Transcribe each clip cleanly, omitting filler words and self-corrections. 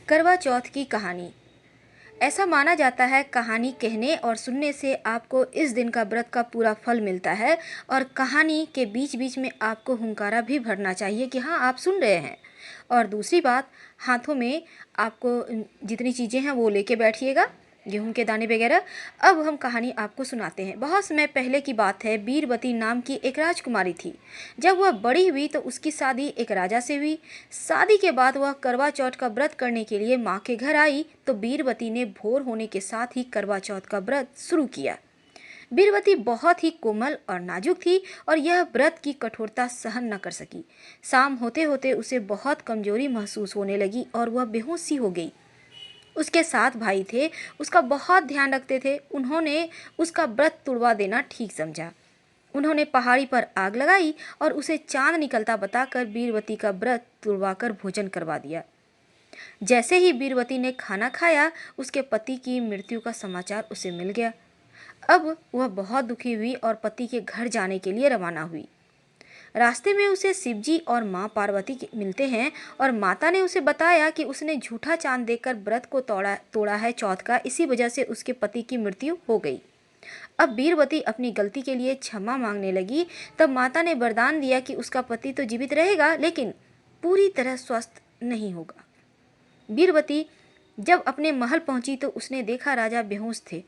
करवा चौथ की कहानी। ऐसा माना जाता है कहानी कहने और सुनने से आपको इस दिन का व्रत का पूरा फल मिलता है। और कहानी के बीच बीच में आपको हुंकारा भी भरना चाहिए कि हाँ, आप सुन रहे हैं। और दूसरी बात, हाथों में आपको जितनी चीज़ें हैं वो लेके बैठिएगा, गेहूं के दाने वगैरह। अब हम कहानी आपको सुनाते हैं। बहुत समय पहले की बात है। बीरबती नाम की एक राजकुमारी थी। जब वह बड़ी हुई तो उसकी शादी एक राजा से हुई। शादी के बाद वह करवा चौथ का व्रत करने के लिए माँ के घर आई तो बीरबती ने भोर होने के साथ ही करवा चौथ का व्रत शुरू किया। बीरबती बहुत ही कोमल और नाजुक थी और यह व्रत की कठोरता सहन न कर सकी। शाम होते होते उसे बहुत कमजोरी महसूस होने लगी और वह बेहोश सी हो गई। उसके साथ भाई थे, उसका बहुत ध्यान रखते थे। उन्होंने उसका व्रत तुड़वा देना ठीक समझा। उन्होंने पहाड़ी पर आग लगाई और उसे चांद निकलता बताकर बीरबती का व्रत तुड़वाकर भोजन करवा दिया। जैसे ही बीरबती ने खाना खाया, उसके पति की मृत्यु का समाचार उसे मिल गया। अब वह बहुत दुखी हुई और पति के घर जाने के लिए रवाना हुई। रास्ते में उसे शिवजी और माँ पार्वती मिलते हैं और माता ने उसे बताया कि उसने झूठा चांद देखकर व्रत को तोड़ा है चौथ का, इसी वजह से उसके पति की मृत्यु हो गई। अब बीरबती अपनी गलती के लिए क्षमा मांगने लगी। तब माता ने वरदान दिया कि उसका पति तो जीवित रहेगा लेकिन पूरी तरह स्वस्थ नहीं होगा। बीरबती जब अपने महल पहुंची तो उसने देखा राजा बेहोश थे।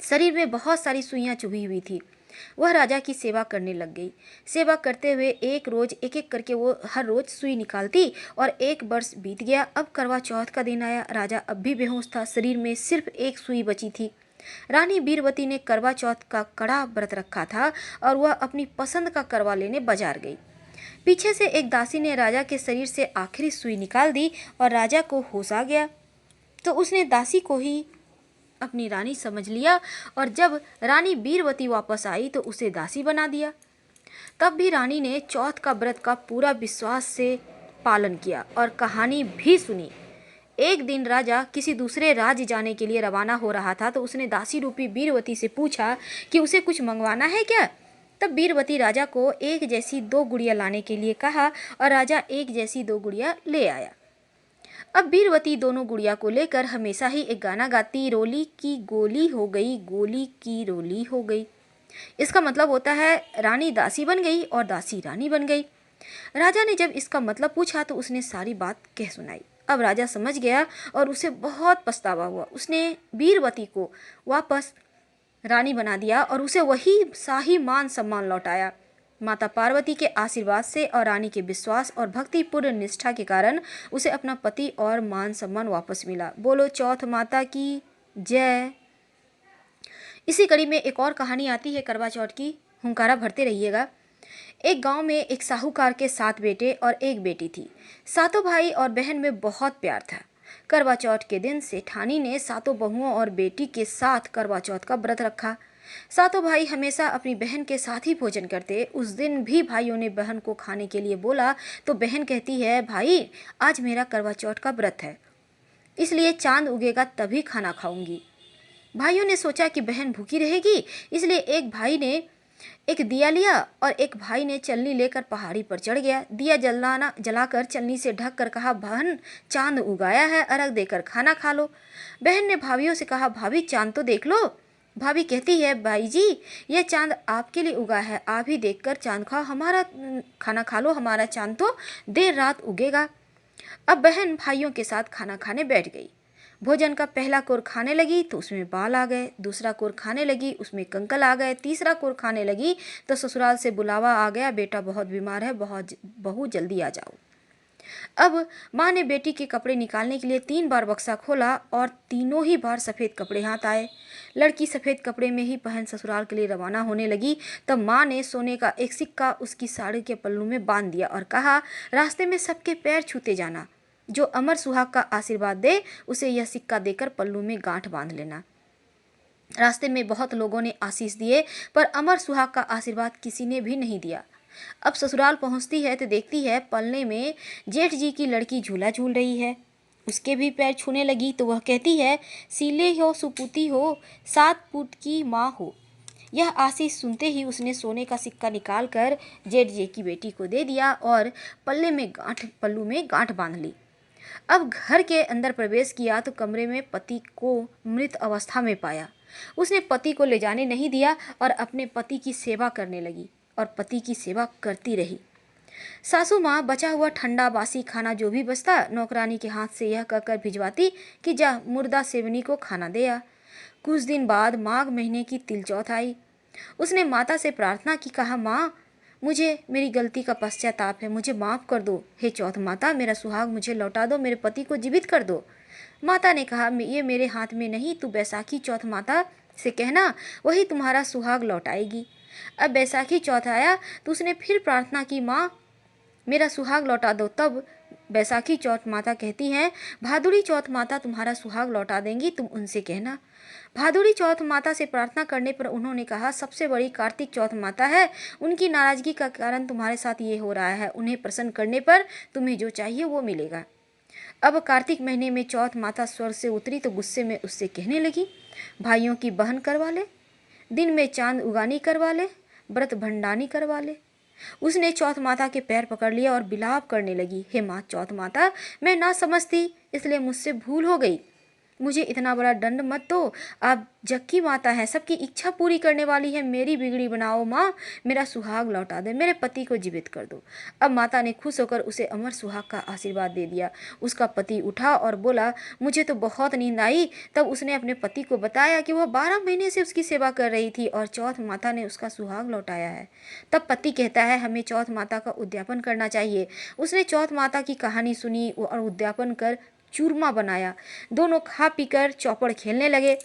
शरीर में बहुत सारी सुइयां चुभी हुई थी। वह राजा की सेवा करने लग गई। सेवा करते हुए एक रोज एक एक करके वो हर रोज सुई निकालती और 1 वर्ष बीत गया। अब करवा चौथ का दिन आया। राजा अब भी बेहोश था, शरीर में सिर्फ एक सुई बची थी। रानी बीरबती ने करवा चौथ का कड़ा व्रत रखा था और वह अपनी पसंद का करवा लेने बाजार गई। पीछे से एक दासी ने राजा के शरीर से आखिरी सुई निकाल दी और राजा को होश आ गया। तो उसने दासी को ही अपनी रानी समझ लिया और जब रानी बीरबती वापस आई तो उसे दासी बना दिया। तब भी रानी ने चौथ का व्रत का पूरा विश्वास से पालन किया और कहानी भी सुनी। एक दिन राजा किसी दूसरे राज्य जाने के लिए रवाना हो रहा था तो उसने दासी रूपी बीरबती से पूछा कि उसे कुछ मंगवाना है क्या। तब बीरबती राजा को एक जैसी 2 गुड़िया लाने के लिए कहा और राजा एक जैसी 2 गुड़िया ले आया। अब बीरबती दोनों गुड़िया को लेकर हमेशा ही एक गाना गाती, रोली की गोली हो गई, गोली की रोली हो गई। इसका मतलब होता है रानी दासी बन गई और दासी रानी बन गई। राजा ने जब इसका मतलब पूछा तो उसने सारी बात कह सुनाई। अब राजा समझ गया और उसे बहुत पछतावा हुआ। उसने बीरबती को वापस रानी बना दिया और उसे वही शाही मान सम्मान लौटाया। माता पार्वती के आशीर्वाद से और रानी के विश्वास और भक्तिपूर्ण निष्ठा के कारण उसे अपना पति और मान सम्मान वापस मिला। बोलो चौथ माता की जय। इसी कड़ी में एक और कहानी आती है करवा चौथ की, हुंकारा भरते रहिएगा। एक गांव में एक साहूकार के 7 बेटे और एक बेटी थी। सातों भाई और बहन में बहुत प्यार था। करवा चौथ के दिन सेठानी ने सातों बहुओं और बेटी के साथ करवा चौथ का व्रत रखा। सातों भाई हमेशा अपनी बहन के साथ ही भोजन करते। उस दिन भी भाइयों ने बहन को खाने के लिए बोला तो बहन कहती है, भाई आज मेरा करवा चौथ का व्रत है, इसलिए चांद उगेगा तभी खाना खाऊंगी। भाइयों ने सोचा कि बहन भूखी रहेगी, इसलिए एक भाई ने एक दिया लिया और एक भाई ने चलनी लेकर पहाड़ी पर चढ़ गया। दिया जलाकर चलनी से ढक कर कहा, बहन चांद उगाया है, अर्घ देकर खाना खा लो। बहन ने भाभियों से कहा, भाभी चांद तो देख लो। भाभी कहती है, भाई जी यह चांद आपके लिए उगा है, आप ही देखकर चांद खाओ, हमारा खाना खा लो, हमारा चांद तो देर रात उगेगा। अब बहन भाइयों के साथ खाना खाने बैठ गई। भोजन का पहला कोर खाने लगी तो उसमें बाल आ गए, दूसरा कोर खाने लगी उसमें कंकल आ गए, तीसरा कोर खाने लगी तो ससुराल से बुलावा आ गया, बेटा बहुत बीमार है, बहू जल्दी आ जाओ। अब माँ ने बेटी के कपड़े निकालने के लिए 3 बार बक्सा खोला और तीनों ही बार सफ़ेद कपड़े हाथ आए। लड़की सफ़ेद कपड़े में ही पहन ससुराल के लिए रवाना होने लगी। तब माँ ने सोने का एक सिक्का उसकी साड़ी के पल्लू में बांध दिया और कहा, रास्ते में सबके पैर छूते जाना, जो अमर सुहाग का आशीर्वाद दे उसे यह सिक्का देकर पल्लू में गांठ बांध लेना। रास्ते में बहुत लोगों ने आशीष दिए पर अमर सुहाग का आशीर्वाद किसी ने भी नहीं दिया। अब ससुराल पहुंचती है तो देखती है पलने में जेठ जी की लड़की झूला झूल रही है। उसके भी पैर छूने लगी तो वह कहती है, सीले हो सुपूती हो, 7 पुत की माँ हो। यह आशीष सुनते ही उसने सोने का सिक्का निकालकर जेठ जी की बेटी को दे दिया और पल्लू में गांठ बांध ली। अब घर के अंदर प्रवेश किया तो कमरे में पति को मृत अवस्था में पाया। उसने पति को ले जाने नहीं दिया और अपने पति की सेवा करने लगी और पति की सेवा करती रही। सासू माँ बचा हुआ ठंडा बासी खाना जो भी बचता नौकरानी के हाथ से यह कहकर भिजवाती कि जा मुर्दा सेवनी को खाना दे आ। कुछ दिन बाद माघ महीने की तिल चौथ आई। उसने माता से प्रार्थना की, कहा माँ मुझे मेरी गलती का पश्चाताप है, मुझे माफ़ कर दो। हे चौथ माता, मेरा सुहाग मुझे लौटा दो, मेरे पति को जीवित कर दो। माता ने कहा, ये मेरे हाथ में नहीं, तू बैसाखी चौथ माता से कहना, वही तुम्हारा सुहाग लौटाएगी। अब बैसाखी चौथ आया तो उसने फिर प्रार्थना की, माँ मेरा सुहाग लौटा दो। तब बैसाखी चौथ माता कहती हैं, भादुड़ी चौथ माता तुम्हारा सुहाग लौटा देंगी, तुम उनसे कहना। भादुड़ी चौथ माता से प्रार्थना करने पर उन्होंने कहा, सबसे बड़ी कार्तिक चौथ माता है, उनकी नाराजगी का कारण तुम्हारे साथ ये हो रहा है, उन्हें प्रसन्न करने पर तुम्हें जो चाहिए वो मिलेगा। अब कार्तिक महीने में चौथ माता स्वर्ग से उतरी तो गुस्से में उससे कहने लगी, भाइयों की बहन करवा ले, दिन में चांद उगानी करवा ले, व्रत भंडानी करवा ले। उसने चौथ माता के पैर पकड़ लिया और बिलाप करने लगी, हे माँ चौथ माता, मैं ना समझती इसलिए मुझसे भूल हो गई, मुझे इतना बड़ा दंड मत दो। आप जग की माता है, सबकी इच्छा पूरी करने वाली है, मेरी बिगड़ी बनाओ माँ, मेरा सुहाग लौटा दे, मेरे पति को जीवित कर दो। अब माता ने खुश होकर उसे अमर सुहाग का आशीर्वाद दे दिया। उसका पति उठा और बोला, मुझे तो बहुत नींद आई। तब उसने अपने पति को बताया कि वह 12 महीने से उसकी सेवा कर रही थी और चौथ माता ने उसका सुहाग लौटाया है। तब पति कहता है, हमें चौथ माता का उद्यापन करना चाहिए। उसने चौथ माता की कहानी सुनी और उद्यापन कर चूरमा बनाया। दोनों खा पीकर चौपड़ खेलने लगे।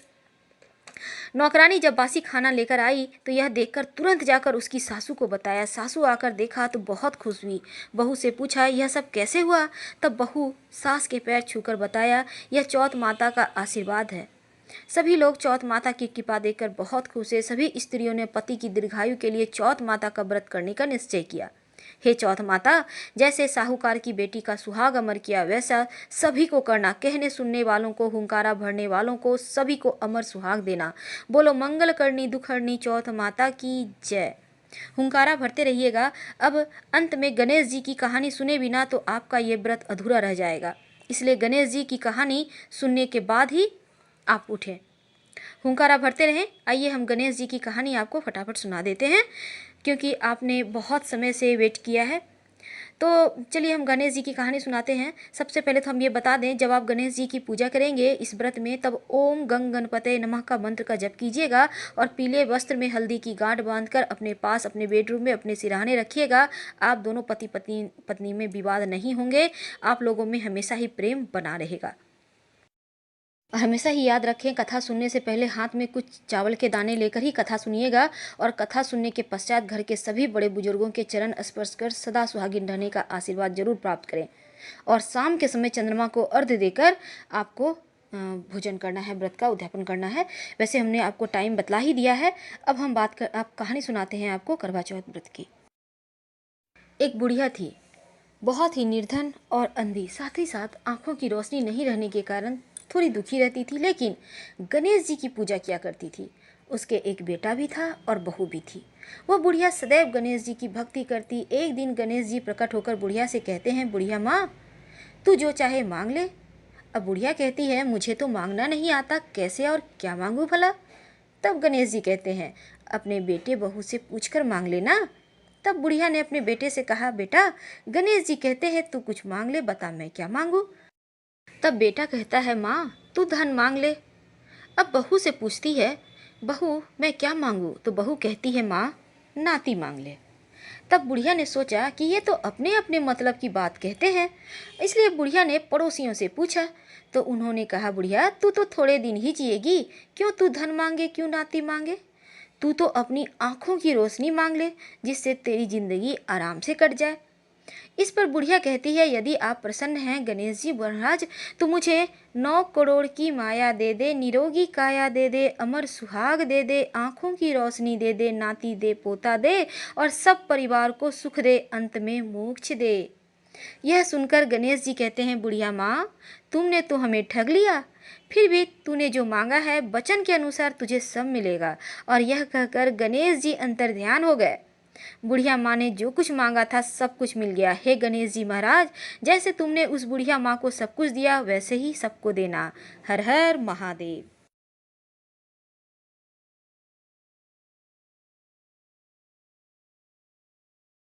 नौकरानी जब बासी खाना लेकर आई तो यह देखकर तुरंत जाकर उसकी सासू को बताया। सासू आकर देखा तो बहुत खुश हुई। बहू से पूछा, यह सब कैसे हुआ? तब बहू सास के पैर छूकर बताया, यह चौथ माता का आशीर्वाद है। सभी लोग चौथ माता की कृपा देखकर बहुत खुश है। सभी स्त्रियों ने पति की दीर्घायु के लिए चौथ माता का व्रत करने का निश्चय किया। हे चौथ माता, जैसे साहूकार की बेटी का सुहाग अमर किया वैसा सभी को करना। कहने सुनने वालों को, हुंकारा भरने वालों को, सभी को अमर सुहाग देना। बोलो मंगल करनी दुखहरनी चौथ माता की जय। हुंकारा भरते रहिएगा। अब अंत में गणेश जी की कहानी सुने बिना तो आपका ये व्रत अधूरा रह जाएगा, इसलिए गणेश जी की कहानी सुनने के बाद ही आप उठें। हुंकारा भरते रहें। आइए हम गणेश जी की कहानी आपको फटाफट सुना देते हैं, क्योंकि आपने बहुत समय से वेट किया है। तो चलिए हम गणेश जी की कहानी सुनाते हैं। सबसे पहले तो हम ये बता दें, जब आप गणेश जी की पूजा करेंगे इस व्रत में, तब ओम गंग गणपते नमः का मंत्र का जप कीजिएगा और पीले वस्त्र में हल्दी की गांठ बांधकर अपने पास अपने बेडरूम में अपने सिरहाने रखिएगा। आप दोनों पति पत्नी में विवाद नहीं होंगे, आप लोगों में हमेशा ही प्रेम बना रहेगा। और हमेशा ही याद रखें, कथा सुनने से पहले हाथ में कुछ चावल के दाने लेकर ही कथा सुनिएगा और कथा सुनने के पश्चात घर के सभी बड़े बुजुर्गों के चरण स्पर्श कर सदा सुहागिन रहने का आशीर्वाद जरूर प्राप्त करें। और शाम के समय चंद्रमा को अर्घ्य देकर आपको भोजन करना है, व्रत का उद्यापन करना है। वैसे हमने आपको टाइम बतला ही दिया है। अब हम आप कहानी सुनाते हैं आपको करवा चौथ व्रत की। एक बुढ़िया थी, बहुत ही निर्धन और अंधी, साथ ही साथ आंखों की रोशनी नहीं रहने के कारण थोड़ी दुखी रहती थी, लेकिन गणेश जी की पूजा किया करती थी। उसके एक बेटा भी था और बहू भी थी। वह बुढ़िया सदैव गणेश जी की भक्ति करती। एक दिन गणेश जी प्रकट होकर बुढ़िया से कहते हैं, बुढ़िया माँ, तू जो चाहे मांग ले। अब बुढ़िया कहती है, मुझे तो मांगना नहीं आता, कैसे और क्या मांगू भला? तब गणेश जी कहते हैं, अपने बेटे बहू से पूछकर मांग लेना। तब बुढ़िया ने अपने बेटे से कहा, बेटा गणेश जी कहते हैं तू कुछ मांग ले, बता मैं क्या मांगू? तब बेटा कहता है, माँ तू धन मांग ले। अब बहू से पूछती है, बहू मैं क्या मांगू? तो बहू कहती है, माँ नाती मांग ले। तब बुढ़िया ने सोचा कि ये तो अपने अपने मतलब की बात कहते हैं, इसलिए बुढ़िया ने पड़ोसियों से पूछा तो उन्होंने कहा, बुढ़िया तू तो थोड़े दिन ही जिएगी, क्यों तू धन मांगे, क्यों नाती मांगे? तू तो अपनी आंखों की रोशनी मांग ले, जिससे तेरी जिंदगी आराम से कट जाए। इस पर बुढ़िया कहती है, यदि आप प्रसन्न हैं गणेश जी महाराज, तो मुझे 9 करोड़ की माया दे दे, निरोगी काया दे दे, अमर सुहाग दे दे, आंखों की रोशनी दे दे, नाती दे, पोता दे और सब परिवार को सुख दे, अंत में मोक्ष दे। यह सुनकर गणेश जी कहते हैं, बुढ़िया माँ तुमने तो हमें ठग लिया, फिर भी तूने जो मांगा है वचन के अनुसार तुझे सब मिलेगा। और यह कहकर गणेश जी अंतर्ध्यान हो गए। बुढ़िया माँ ने जो कुछ मांगा था सब कुछ मिल गया। हे गणेश जी महाराज, जैसे तुमने उस बुढ़िया माँ को सब कुछ दिया वैसे ही सबको देना। हर हर महादेव।